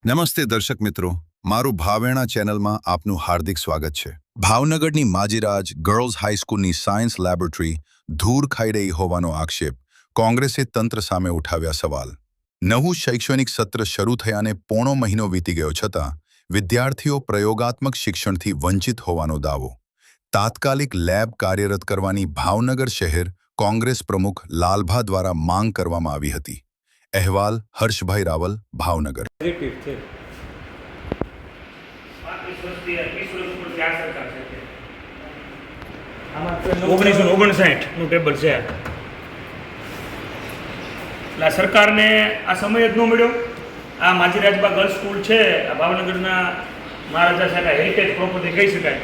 નમસ્તે દર્શક મિત્રો, મારું ભાવેણા ચેનલમાં આપનું હાર્દિક સ્વાગત છે. ભાવનગરની માજીરાજ ગર્લ્સ હાઈસ્કૂલની સાયન્સ લેબોરેટરી ધૂળ ખાઈ રહી હોવાનો આક્ષેપ, કોંગ્રેસે તંત્ર સામે ઉઠાવ્યા સવાલ. નવું શૈક્ષણિક સત્ર શરૂ થયાને પોણો મહિનો વીતી ગયો છતાં વિદ્યાર્થીઓ પ્રયોગાત્મક શિક્ષણથી વંચિત હોવાનો દાવો. તાત્કાલિક લેબ કાર્યરત કરવાની ભાવનગર શહેર કોંગ્રેસ પ્રમુખ લાલભા દ્વારા માંગ કરવામાં આવી હતી. અહેવાલ હર્ષભાઈ રાવલ, ભાવનગર. નું ટેબલ છે. એટલે આ સરકારને આ સમય જ ન મળ્યો. આ માજીરાજબા ગર્લ્સ સ્કૂલ છે, આ ભાવનગરના મહારાજા સાહેબ હેરિટેજ પ્રોપર્ટી કહી શકાય.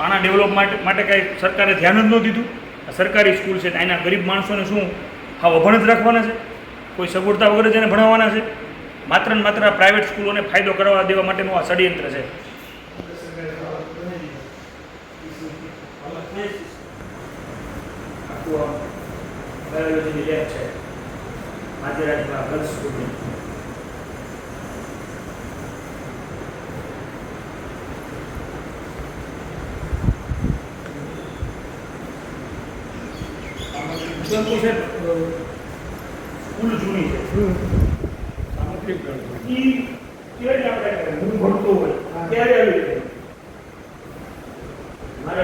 આના ડેવલપમેન્ટ માટે કાંઈ સરકારે ધ્યાન જ ન દીધું. આ સરકારી સ્કૂલ છે, એના ગરીબ માણસોને શું હા અભણ જ રાખવાના છે? કોઈ સગવડતા વગર જ એને ભણાવવાના છે? માત્ર ને માત્ર પ્રાઇવેટ સ્કૂલોને ફાયદો કરવા દેવા માટેનું આ ષડયંત્ર છે. બાયોલોજીની લેબ છે માજીરાજબા ગર્લ્સ સ્કૂલની. સ્કૂલ જૂની છે. હું ભણતો હોય ત્યારે આવી જાય મારે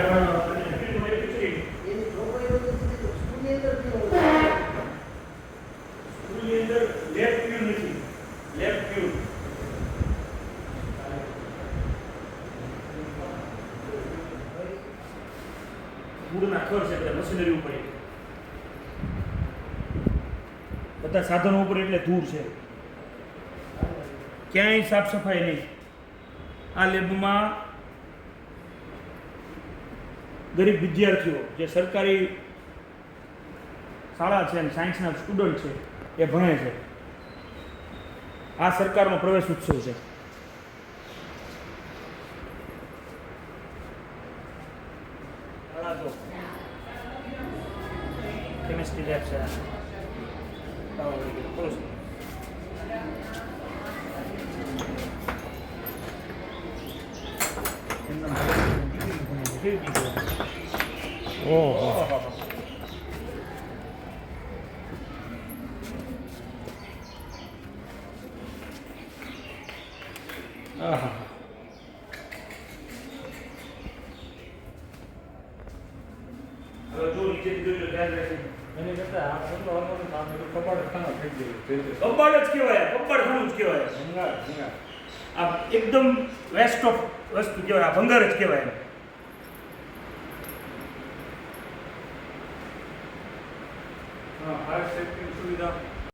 સ્કૂલની અંદર લેબ પ્યુર નથી. લેબ પ્યુર ગુડના ખર્ચ છે, એટલે મશીનરી ઉપર બધા સાધનો ઉપર એટલે ધૂળ છે, ક્યાંય સાફ સફાઈ નહીં. આ લેબમાં ગરીબ વિદ્યાર્થીઓ જે સરકારી શાળા છે અને સાયન્સના સ્ટુડન્ટ છે એ ભણે છે. આ સરકારનો પ્રવેશ ઉત્સવ છે. કેમિસ્ટ્રી લેબ છે. કબાડ જ કહેવાય, કબાડખાનું જ કહેવાય. આ એકદમ વેસ્ટ ઓફ વસ્તુ કહેવાય, આ ભંગાર જ કહેવાય. ફાયર સેફ્ટી સુવિધા